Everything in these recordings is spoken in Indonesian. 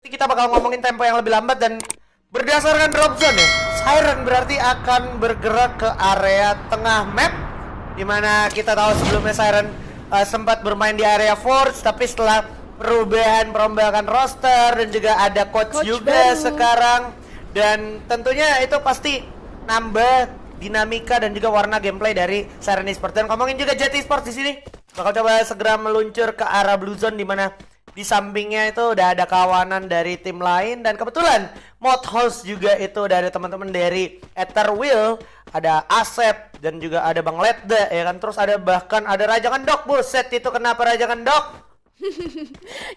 Kita bakal ngomongin tempo yang lebih lambat dan berdasarkan drop zone ya. Siren berarti akan bergerak ke area tengah map, dimana kita tahu sebelumnya Siren sempat bermain di area Forge, tapi setelah perubahan perombakan roster dan juga ada coach juga baru sekarang, dan tentunya itu pasti nambah dinamika dan juga warna gameplay dari Siren Esports. Dan ngomongin juga Jet Esports di sini bakal coba segera meluncur ke arah Blue Zone, dimana di sampingnya itu udah ada kawanan dari tim lain, dan kebetulan mod host juga itu udah ada teman-teman dari Etherwheel, ada Asep dan juga ada Bang Ledda ya kan, terus ada bahkan ada Raja Ngendok. Buset, itu kenapa Raja Ngendok?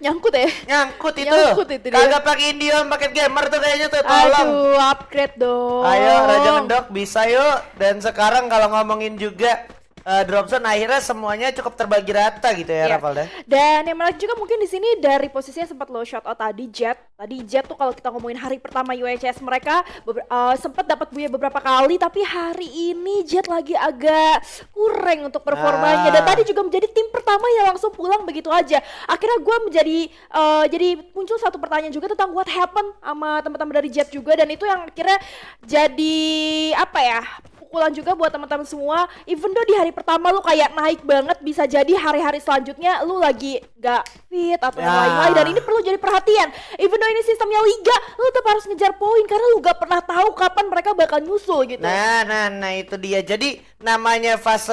Nyangkut ya? Nyangkut itu. Nyangkut itu dia. Kagak pakai Indian, pakai gamer tuh kayaknya tuh, tolong. Aduh, upgrade dong. Ayo Raja Ngendok bisa yuk. Dan sekarang kalau ngomongin juga drop zone, akhirnya semuanya cukup terbagi rata gitu ya, Ravalda. Dan yang menarik juga mungkin di sini dari posisinya sempat lo shout out tadi Jet. Tadi Jet tuh kalau kita ngomongin hari pertama UHS mereka sempat dapat buya beberapa kali, tapi hari ini Jet lagi agak kurang untuk performanya. Dan tadi juga menjadi tim pertama yang langsung pulang begitu aja. Akhirnya gue jadi muncul satu pertanyaan juga tentang what happened sama teman-teman dari Jet juga, dan itu yang akhirnya jadi apa ya, pukulan juga buat teman-teman semua. Even though di hari pertama lu kayak naik banget, bisa jadi hari-hari selanjutnya lu lagi gak fit atau yang lain-lain, dan ini perlu jadi perhatian. Even though ini sistemnya liga, lu tetap harus ngejar poin karena lu gak pernah tahu kapan mereka bakal nyusul gitu. Nah itu dia. Jadi namanya fase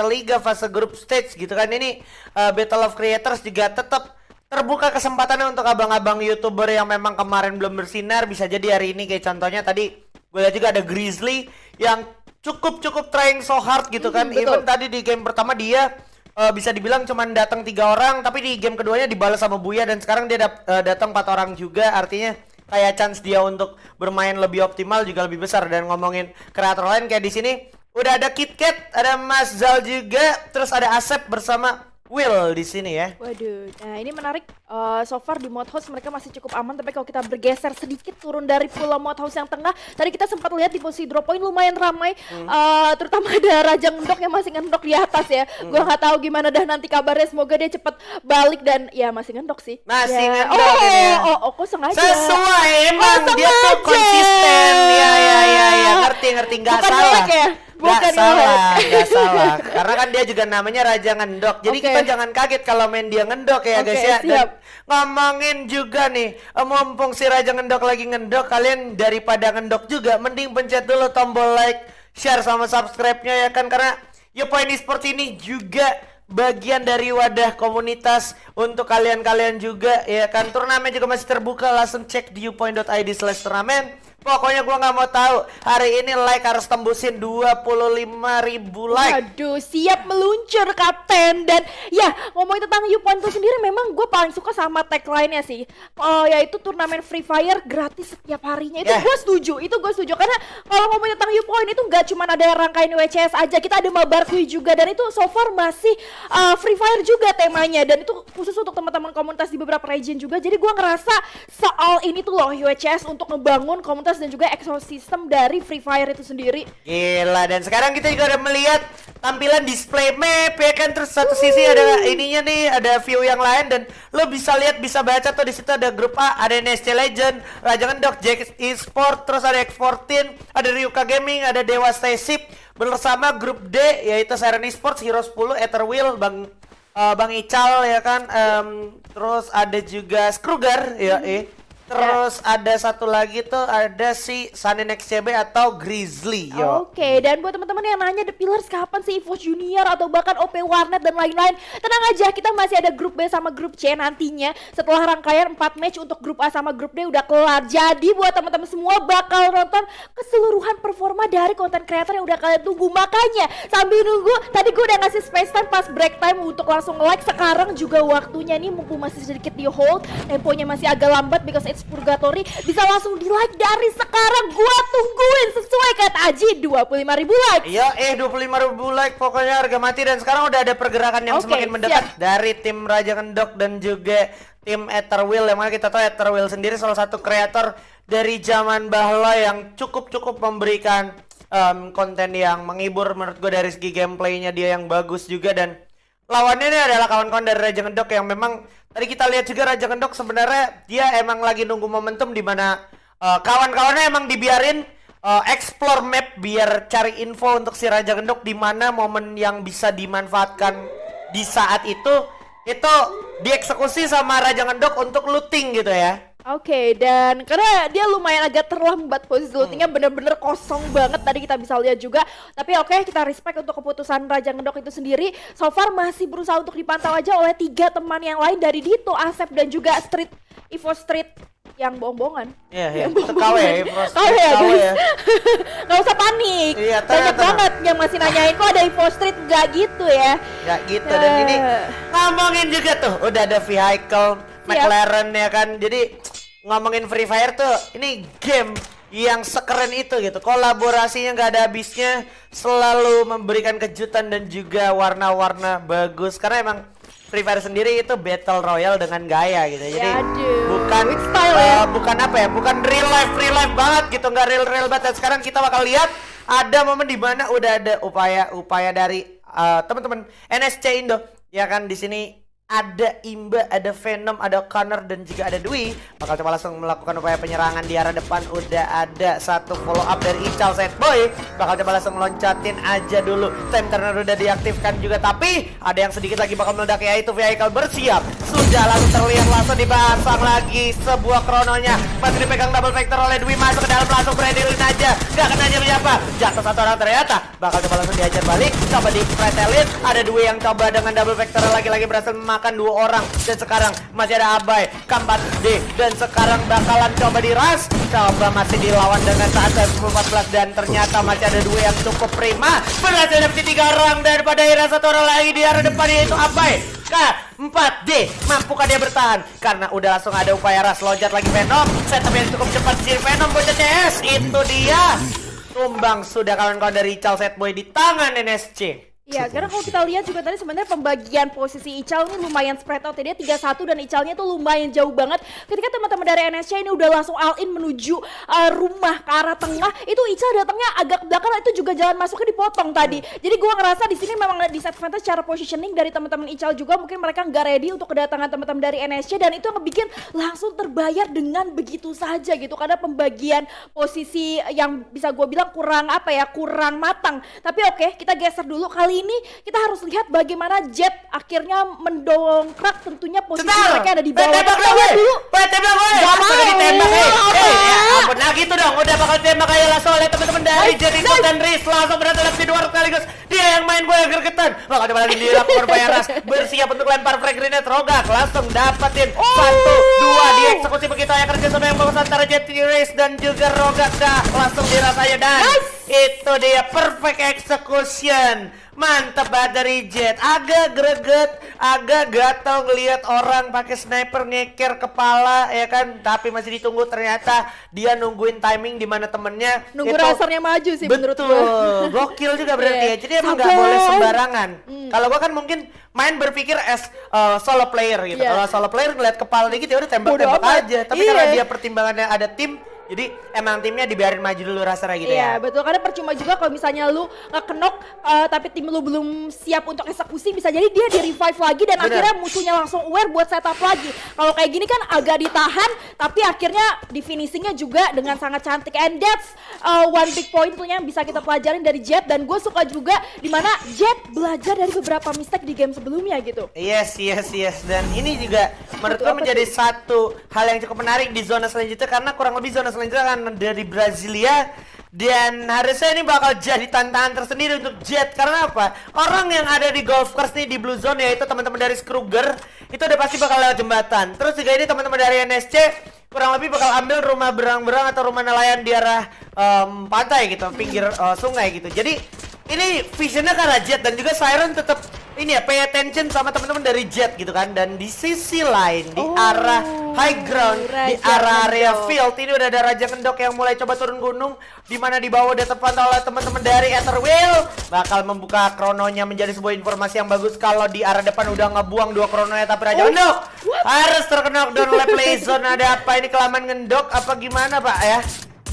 liga, fase group stage gitu kan, ini Battle of Creators juga tetap terbuka kesempatannya untuk abang-abang YouTuber yang memang kemarin belum bersinar. Bisa jadi hari ini kayak contohnya tadi gue lihat juga ada Grizzly yang cukup trying so hard gitu kan. Even tadi di game pertama dia bisa dibilang cuman datang 3 orang, tapi di game keduanya dibalas sama Buya, dan sekarang dia datang 4 orang juga. Artinya kayak chance dia untuk bermain lebih optimal juga lebih besar. Dan ngomongin kreator lain kayak di sini udah ada KitKat, ada Mas Zal juga, terus ada Asep bersama Will di sini ya. Waduh, nah ini menarik. So far di mod house mereka masih cukup aman, tapi kalau kita bergeser sedikit turun dari pulau mod house yang tengah, tadi kita sempat lihat di posisi drop point lumayan ramai, terutama ada Raja Ngendok yang masih ngendok di atas ya. Gua nggak tahu gimana dah nanti kabarnya, semoga dia cepet balik, dan ya masih ngendok sih. Masih ya. ngendok ini ya. Kok sengaja? Sesuai, emang dia tuh konsisten. Ya, ngerti nggak Bukan salah. melek ya? Bukan Gak salah. Karena kan dia juga namanya Raja Ngendok. Jadi kita jangan kaget kalau main dia ngendok ya guys ya. Dan ngomongin juga nih, mumpung si Raja Ngendok lagi ngendok, kalian daripada ngendok juga mending pencet dulu tombol like, share sama subscribe-nya ya kan, karena YouPoint Esports ini juga bagian dari wadah komunitas untuk kalian-kalian juga ya kan. Turnamen juga masih terbuka, langsung cek di youpoint.id/turnamen. Pokoknya gua nggak mau tahu hari ini like harus tembusin 25.000 like. Aduh, siap meluncur Kapten. Dan ya, ngomongin tentang YouPoint itu sendiri, memang gue paling suka sama tagline-nya sih, yaitu turnamen Free Fire gratis setiap harinya. Itu gue setuju, karena kalau ngomongin tentang YouPoint itu nggak cuma ada rangkaian WCS aja, kita ada Mabar Kui juga, dan itu so far masih Free Fire juga temanya, dan itu khusus untuk teman-teman komunitas di beberapa region juga. Jadi gue ngerasa soal ini tuh loh UHS untuk ngebangun komunitas dan juga ekosistem dari Free Fire itu sendiri. Gila, dan sekarang kita juga udah melihat tampilan display map ya kan, terus satu sisi ada ininya nih, ada view yang lain, dan lo bisa lihat, bisa baca tuh di situ ada grup A, ada NSC Legend, Raja Ngendok, Jet Esports, terus ada X14, ada Ryuka Gaming, ada Dewa Stay Sip bersama grup D yaitu Siren Esports, Hero 10, Etherwheel, Bang Ical ya kan, terus ada juga Skruger ya terus ada satu lagi tuh, ada si Sanin XCB atau Grizzly. Oke, dan buat teman-teman yang nanya The Pillars kapan sih EVOS Junior atau bahkan OP Warnet dan lain-lain, tenang aja, kita masih ada grup B sama grup C nantinya setelah rangkaian 4 match untuk grup A sama grup D udah kelar. Jadi buat teman-teman semua bakal nonton keseluruhan performa dari konten kreator yang udah kalian tunggu. Makanya sambil nunggu, tadi gue udah ngasih space time pas break time untuk langsung like. Sekarang juga waktunya nih, mumpung masih sedikit di hold, temponya masih agak lambat because it's purgatory, bisa langsung di like dari sekarang. Gua tungguin sesuai kata Aji 25.000 like. Iya, 25.000 like pokoknya harga mati. Dan sekarang udah ada pergerakan yang semakin mendekat dari tim Raja Ngendok dan juga tim Etherwheel, yang mana kita tahu Etherwheel sendiri salah satu kreator dari zaman bahla yang cukup memberikan konten yang menghibur menurut gue. Dari segi gameplaynya dia yang bagus juga, dan lawannya ini adalah kawan-kawan dari Raja Ngedok yang memang tadi kita lihat juga Raja Ngedok sebenarnya dia emang lagi nunggu momentum di mana kawan-kawannya emang dibiarin explore map biar cari info untuk si Raja Ngedok di mana momen yang bisa dimanfaatkan di saat itu dieksekusi sama Raja Ngedok untuk looting gitu ya. Oke, dan karena dia lumayan agak terlambat posisi lootingnya bener-bener kosong banget tadi kita bisa lihat juga. Tapi oke, kita respect untuk keputusan Raja Ngedok itu sendiri. So far masih berusaha untuk dipantau aja oleh 3 teman yang lain dari Dito, Asep dan juga Evo Street yang bohong-bohongan. Iya, itu KW ya, KW ya, guys. Gak usah panik. Iya, banyak banget yang masih nanyain kok ada Evo Street gak gitu ya. Gak gitu dan ini ngomongin juga tuh udah ada vehicle McLaren ya kan. Jadi ngomongin Free Fire tuh ini game yang sekeren itu gitu. Kolaborasinya nggak ada habisnya, selalu memberikan kejutan dan juga warna-warna bagus karena emang Free Fire sendiri itu battle royale dengan gaya gitu. Jadi bukan style ya. Bukan apa ya? Bukan real life banget gitu, nggak real banget. Dan sekarang kita bakal lihat ada momen di mana udah ada upaya dari teman-teman NSC Indo ya kan. Di sini ada Imba, ada Venom, ada Connor dan juga ada Dwi. Bakal coba langsung melakukan upaya penyerangan di arah depan. Udah ada satu follow up dari Ical Setboy. Bakal coba langsung loncatin aja dulu. Time turner udah diaktifkan juga, tapi ada yang sedikit lagi bakal meledak, yaitu vehicle bersiap. Sudah langsung terlihat langsung dipasang lagi sebuah krononya. Masih dipegang double vector oleh Dwi, masuk ke dalam langsung pretelin aja. Gak kena siapa. Jatuh satu orang ternyata. Bakal coba langsung diajar balik. Coba di pretelin. Ada Dwi yang coba dengan double vector lagi-lagi berhasil makan 2 orang. Dan sekarang masih ada Abai, Kambat D, dan sekarang bakalan coba diras. Coba masih dilawan dengan saat 14 dan ternyata masih ada 2 yang cukup prima. Berhasil dapat 3 orang daripada akhirnya 1 orang lagi di arah depan, yaitu Abai. K4D, mampukah dia bertahan? Karena udah langsung ada upaya ras, loncat lagi Venom. Setup yang cukup cepat si Venom bocah CS. Itu dia. Tumbang sudah kawan-kawan dari Ical Setboy di tangan NSC. Iya, karena kalau kita lihat juga tadi sebenarnya pembagian posisi Ical ini lumayan spread out. Dia 3-1 dan Icalnya tuh lumayan jauh banget. Ketika teman-teman dari NSC ini udah langsung all in menuju rumah ke arah tengah, itu Ical datangnya agak ke belakang, itu juga jalan masuknya dipotong tadi. Jadi gua ngerasa di sini memang disadvantage secara positioning dari teman-teman Ical juga. Mungkin mereka nggak ready untuk kedatangan teman-teman dari NSC, dan itu ngebikin langsung terbayar dengan begitu saja gitu. Karena pembagian posisi yang bisa gua bilang kurang matang. Tapi oke, kita geser dulu. Kali ini kita harus lihat bagaimana Jet akhirnya mendongkrak tentunya posisi mereka ada di bawah. Tembak dulu. Gak mau. Ditembak. Ampun, nah gitu dong. Udah bakal tembak aja langsung oleh teman-teman dari Jet Iko dan Riz. Langsung berhasil dapat 2 sekaligus. Dia yang main bola gergetan. Bakal coba lagi dilakukan upaya ras. Bersiap untuk lempar frag grenade. Rogak langsung dapatin 1, 2 dieksekusi begitu ya, kerja sama yang bagus antara Jet Riz dan juga Rogak. Langsung diras aja dan itu dia perfect execution. Mantap banget dari Jet. Agak greget, agak gatal ngelihat orang pakai sniper ngeker kepala ya kan, tapi masih ditunggu. Ternyata dia nungguin timing di mana temennya nunggu rasernya maju sih menurut gue. Gokil juga berarti ya. Jadi emang nggak boleh sembarangan. Kalau gua kan mungkin main berpikir as solo player gitu. Kalau solo player ngeliat kepala dikit ya udah tembak-tembak aja. Tapi karena dia pertimbangannya ada tim, jadi emang timnya dibiarin maju dulu rasanya gitu ya. Iya betul, karena percuma juga kalau misalnya lu ngekenok tapi tim lu belum siap untuk eksekusi, bisa jadi dia di revive lagi dan akhirnya musuhnya langsung aware buat setup lagi. Kalau kayak gini kan agak ditahan, tapi akhirnya di finishingnya juga dengan sangat cantik. And that's one big point tentunya yang bisa kita pelajarin dari Jet. Dan gue suka juga dimana Jet belajar dari beberapa mistake di game sebelumnya gitu. Yes. Dan ini juga menurut gue menjadi satu hal yang cukup menarik di zona selanjutnya, karena kurang lebih zona selanjutnya kan dari Brasilia. Dan harusnya ini bakal jadi tantangan tersendiri untuk Jet. Karena apa? Orang yang ada di golf course nih di Blue Zone, yaitu teman-teman dari Skruger, itu udah pasti bakal lewat jembatan. Terus juga ini teman-teman dari NSC kurang lebih bakal ambil rumah berang-berang atau rumah nelayan di arah pantai gitu, pinggir sungai gitu. Jadi ini visionnya karena Jet, dan juga Siren tetap ini ya, pay attention sama teman-teman dari Jet gitu kan. Dan di sisi lain di arah high ground, di arah area field, ini udah ada Raja Ngedok yang mulai coba turun gunung, di mana di bawah udah terpantau oleh teman-teman dari Etherwheel. Bakal membuka krononya menjadi sebuah informasi yang bagus kalau di arah depan udah ngebuang 2 krononya, tapi Raja Ngedok harus terkena down oleh Playzone. Ada apa ini, kelamaan Ngedok apa gimana Pak ya?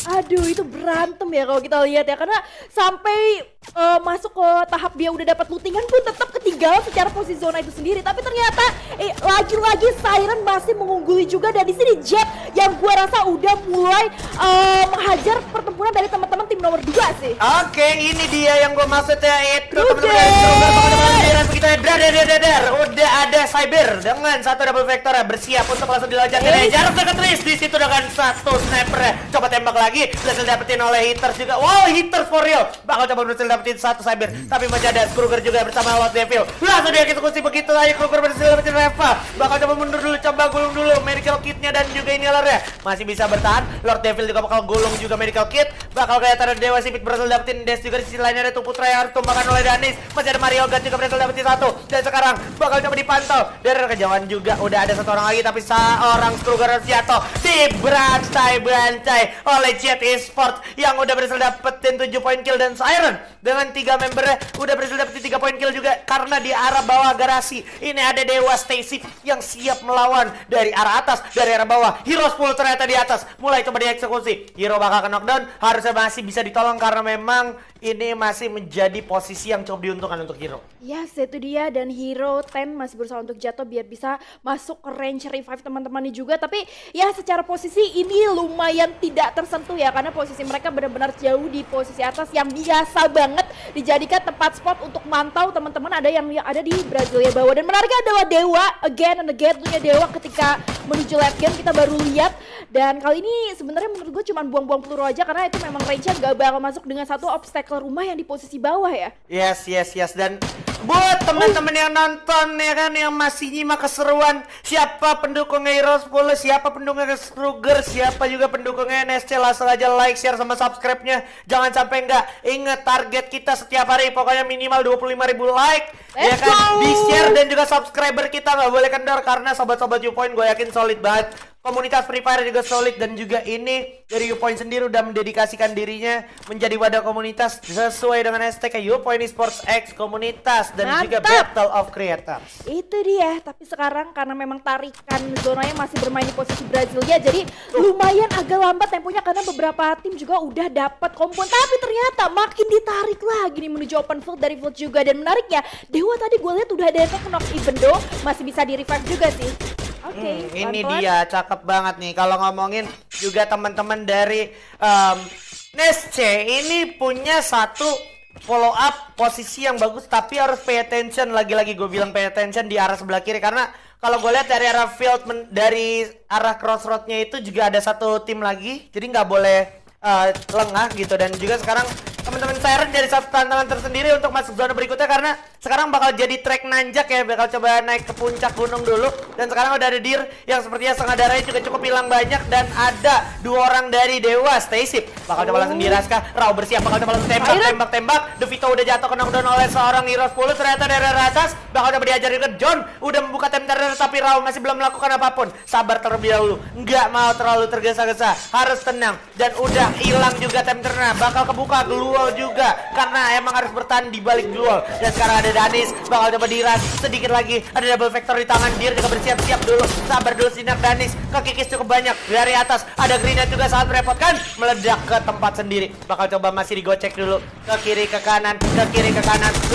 Aduh, itu berantem ya kalau kita lihat ya, karena sampai masuk ke tahap dia udah dapat lootingan pun tetap ketinggalan secara posisi zona itu sendiri. Tapi ternyata lagi-lagi Siren masih mengungguli juga, dan di sini Jet yang gua rasa udah mulai menghajar pertempuran dari teman-teman tim nomor 2 sih. Oke, ini dia yang gue maksud ya, itu teman-teman dari Stronger bakal teman-teman begitu ya. Dar. Udah ada Cyber dengan satu double vector ya, bersiap untuk langsung diloncat dari jarak dekat Riz di situ dengan satu sniper ya. Coba tembak lagi, berhasil dapetin oleh Hitters juga. Wow, Hitters for real. Bakal coba berhasil dapetin satu Cyber, tapi masih ada Kruger juga bersama Lord Devil. Langsung dia eksekusi begitu aja, Kruger berhasil dapetin Reva. Bakal coba mundur dulu, coba gulung dulu medical kitnya dan juga inhalernya. Masih bisa bertahan. Lord Devil juga bakal gulung juga medical kit. Bakal kelihatan ada Dewa Sipit berhasil dapetin Des juga. Di sisi lainnya ada Tuputra yang harus tumbangkan oleh Danis. Masih ada Mario God juga berhasil dapetin satu. Dan sekarang bakal coba dipantau dari kejauhan juga. Udah ada satu orang lagi, tapi seorang Kruger Siato diberantai oleh Jet Esports yang udah berhasil dapetin 7 poin kill, dan Siren dengan 3 membernya udah berhasil dapetin 3 poin kill juga. Karena di arah bawah garasi ini ada Dewa Stacy yang siap melawan dari arah atas, dari arah bawah. Hero 10 ternyata di atas, mulai coba dieksekusi. Hero bakal ke knockdown, harusnya masih bisa ditolong karena memang ini masih menjadi posisi yang cukup diuntungkan untuk Hero. Yes, itu dia, dan Hero 10 masih berusaha untuk jatuh biar bisa masuk ke range revive teman-temannya juga. Tapi ya secara posisi ini lumayan tidak tersentuh ya, karena posisi mereka benar-benar jauh di posisi atas yang biasa banget dijadikan tempat spot untuk mantau teman-teman ada yang ada di Brasilia bawah. Dan menariknya adalah Dewa again and again, punya Dewa ketika menuju late game kita baru lihat. Dan kali ini sebenarnya menurut gue cuma buang-buang peluru aja, karena itu memang range-nya gak bakal masuk dengan satu obstacle rumah yang di posisi bawah ya. Yes. Dan buat teman-teman yang nonton ya kan, yang masih nyimak keseruan, siapa pendukungnya Hero 10, siapa pendukungnya Kruger, siapa juga pendukungnya NSC, langsung aja like, share, sama subscribe-nya. Jangan sampai enggak. Ingat target kita setiap hari pokoknya minimal 25.000 like. Ya kan, di share dan juga subscriber kita nggak boleh kendor, karena sobat-sobat Upoint gue yakin solid banget. Komunitas Free Fire juga solid, dan juga ini dari Upoint sendiri udah mendedikasikan dirinya menjadi wadah komunitas sesuai dengan hashtag Upoint Esports X Komunitas dan juga Battle of Creators. Itu dia, tapi sekarang karena memang tarikan zonanya masih bermain di posisi Brasilia, jadi lumayan agak lambat temponya karena beberapa tim juga udah dapat kompon, tapi ternyata makin ditarik lagi nih menuju open field dari field juga. Dan menariknya Dewa tadi gue lihat udah ada yang knock, even though masih bisa di revive juga sih. Oke, ini dia cakep banget nih. Kalau ngomongin juga teman-teman dari NSC ini punya satu follow up posisi yang bagus, tapi harus pay attention. Lagi-lagi gue bilang pay attention di arah sebelah kiri, karena kalau gue lihat dari arah field dari arah crossroadnya itu juga ada satu tim lagi, jadi nggak boleh lengah gitu. Dan juga sekarang teman-teman Siren jadi satu tantangan tersendiri untuk masuk zona berikutnya, karena sekarang bakal jadi trek nanjak ya, bakal coba naik ke puncak gunung dulu. Dan sekarang udah ada Deer yang sepertinya setengah darahnya juga cukup hilang banyak, dan ada 2 orang dari Dewa Stacy bakal coba langsung diraska. Rao bersiap bakal coba langsung tembak. Devito udah jatuh ke knockdown oleh seorang Hero 10. Ternyata dari arah atas bakal coba diajarin ke John, udah membuka tembakan, tapi Rao masih belum melakukan apapun. Sabar terlebih dahulu, nggak mau terlalu tergesa-gesa, harus tenang. Dan udah hilang juga tembakannya, bakal kebuka Gluol juga karena emang harus bertahan di balik Gluol. Dan sekarang ada Danis bakal coba diras sedikit lagi, ada double vector di tangan. Dia juga bersiap-siap dulu, sabar dulu sinak Danis, kekikis cukup banyak dari atas. Ada grenade juga sangat merepotkan, meledak ke tempat sendiri. Bakal coba masih digocek dulu, ke kiri ke kanan,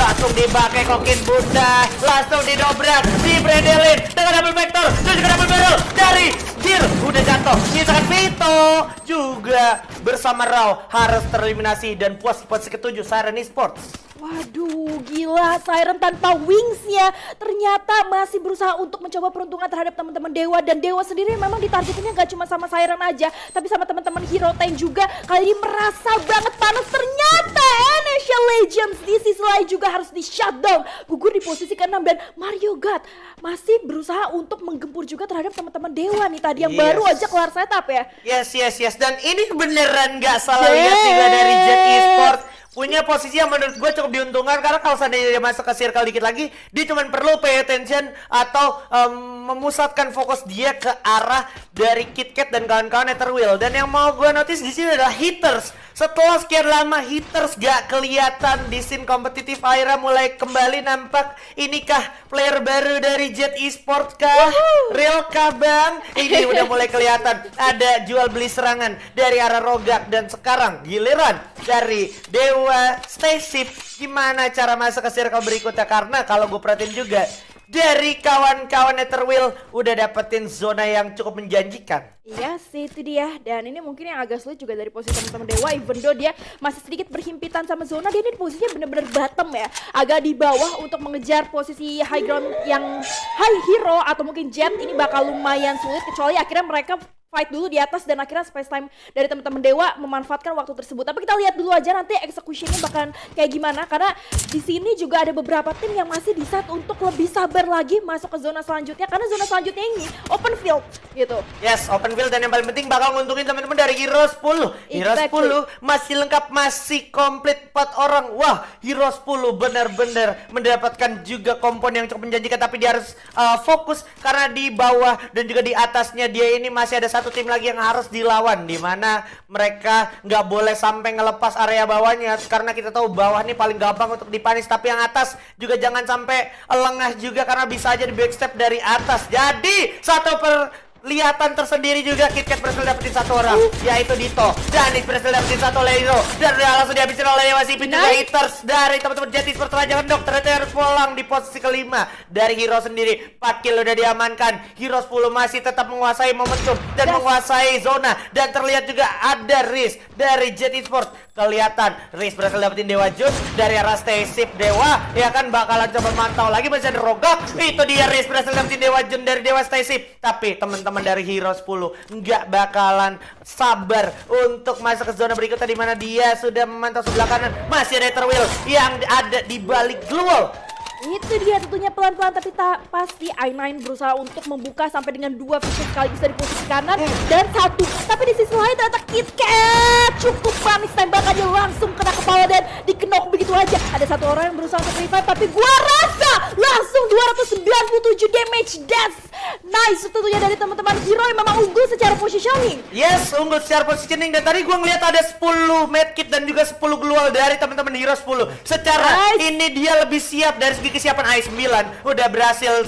langsung dipakai kokin bunda, langsung didobrak, dibredelin dengan double vector dan juga double barrel dari Deer. Udah jatuh, misalkan Vito juga bersama Rao harus tereliminasi, dan puas posisi ke-7 Siren Esports. Waduh, gila, Siren tanpa wingsnya ternyata masih berusaha untuk mencoba peruntungan terhadap teman-teman Dewa. Dan Dewa sendiri memang ditargetinnya gak cuma sama Siren aja, tapi sama teman-teman Hero 10 juga. Kali ini merasa banget panas. Ternyata Indonesia Legends di sisi lain juga harus di shutdown, gugur di posisi ke-6. Dan Mario God masih berusaha untuk menggempur juga terhadap teman-teman Dewa nih tadi yang baru aja kelar setup ya. Yes. Dan ini beneran gak salah lihat juga dari Jet Esports. Punya posisi yang menurut gue cukup diuntungkan, karena kalau seandainya dia masuk ke circle dikit lagi, dia cuma perlu pay attention atau memusatkan fokus dia ke arah dari KitKat dan kawan-kawan Etherwheel. Dan yang mau gue notice di sini adalah Hitters Setelah sekian lama Hitters gak kelihatan di scene kompetitif, akhirnya mulai kembali nampak. Inikah player baru dari Jet Esports kah? Real kah bang? Ini udah mulai kelihatan. Ada jual beli serangan dari arah Rogak. Dan sekarang giliran dari Dewa Stayship. Gimana cara masuk ke circle berikutnya? Karena kalau gue perhatiin juga dari kawan-kawan Netherwheel udah dapetin zona yang cukup menjanjikan. Iya sih, itu dia. Dan ini mungkin yang agak sulit juga dari posisi teman-teman Dewa, even though dia masih sedikit berhimpitan sama zona, dia ini posisinya bener-bener bottom ya, agak di bawah untuk mengejar posisi high ground yang high hero atau mungkin Jet. Ini bakal lumayan sulit, kecuali akhirnya mereka fight dulu di atas dan akhirnya space time dari teman-teman Dewa memanfaatkan waktu tersebut. Tapi kita lihat dulu aja nanti executionnya bakalan kayak gimana, karena di sini juga ada beberapa tim yang masih decide untuk lebih sabar lagi masuk ke zona selanjutnya, karena zona selanjutnya ini open field gitu. Yes, open field, dan yang paling penting bakal nguntungin teman-teman dari Hero 10. Hero 10 masih lengkap, masih komplit 4 orang. Wah, Hero 10 benar-benar mendapatkan juga kompon yang cukup menjanjikan, tapi dia harus fokus karena di bawah dan juga di atasnya dia ini masih ada satu tim lagi yang harus dilawan, di mana mereka nggak boleh sampai ngelepas area bawahnya, karena kita tahu bawah ini paling gampang untuk dipanis, tapi yang atas juga jangan sampai lengah juga karena bisa aja di backstep dari atas. Jadi satu lihatan tersendiri juga, KitKat berhasil dapetin satu orang, yaitu Dito. Danis berhasil dapetin satu oleh Hero, dan udah langsung dihabisin oleh Dewa Sipin juga. Hitters dari teman-teman Jet Esports jangan dok, ternyata harus pulang di posisi kelima dari Hero sendiri. 4 kill udah diamankan. Hero 10 masih tetap menguasai momentum dan menguasai zona, dan terlihat juga ada Riz dari Jet Esports. Kelihatan Riz berhasil dapetin Dewa Jun dari arah Stayship. Dewa ya kan bakalan coba mantau lagi, masih ada Rogak. Itu dia Riz berhasil dapetin Dewa Jun dari Dewa Stayship. Tapi teman-teman dari Hero 10 nggak bakalan sabar untuk masuk ke zona berikutnya, di mana dia sudah memantau sebelah kanan. Masih ada Netherwheel yang ada di balik glue wall. Itu dia, tentunya pelan-pelan tapi tak pasti i9 berusaha untuk membuka sampai dengan 2 vision sekaligus dari posisi kanan dan satu. Tapi di sisi lain ternyata KitKat cukup manis, tembak aja langsung kena kepala dan dikenok begitu aja. Ada satu orang yang berusaha untuk revive, tapi gua rasa langsung 297 damage. That's nice tentunya dari teman-teman Hero yang memang unggul secara positioning. Yes, unggul secara positioning, dan tadi gua ngeliat ada 10 medkit dan juga 10 global dari teman-teman Hero 10. Secara ini dia lebih siap dari segi kesiapan. i9 udah berhasil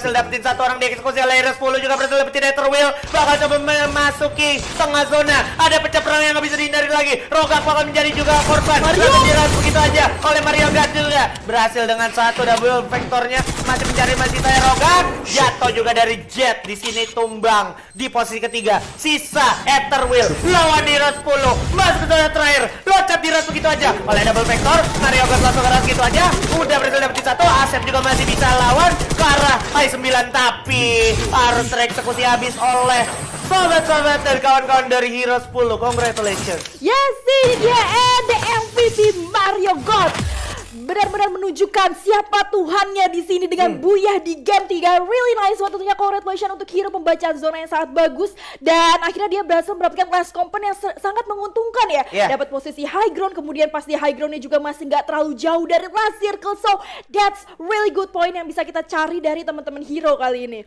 dapetin satu orang, dieksekusi oleh Hero 10 juga berhasil dapetin Netherwheel. Bakal coba memasuki tengah zona. Ada pecah perang yang gak bisa dihindari lagi. Rogak bakal menjadi juga korban. Lalu diras begitu aja oleh Mario God juga. Berhasil dengan satu double vektornya. Masih mencari saya Rogak. Jatuh juga dari Jet. Di sini tumbang di posisi ketiga. Sisa Netherwheel lawan Hero 10. Masuk ke zona terakhir. Loncat diras begitu aja oleh double vektor. Mario God langsung keras gitu aja. Udah berhasil dapetin satu. Asep juga masih bisa lawan ke arah i9, tapi harus tereksekusi habis oleh sobat-sobat dan kawan-kawan dari Hero 10. Congratulations. Yes, ini dia, and the MVP Mario God benar-benar menunjukkan siapa Tuhannya di sini dengan buyah di game 3. Really nice one, tentunya congratulations untuk Hero, pembacaan zona yang sangat bagus, dan akhirnya dia berhasil mendapatkan last component yang sangat menguntungkan ya. Dapat posisi high ground, kemudian pas di high groundnya juga masih nggak terlalu jauh dari last circle, so that's really good point yang bisa kita cari dari teman-teman Hero kali ini.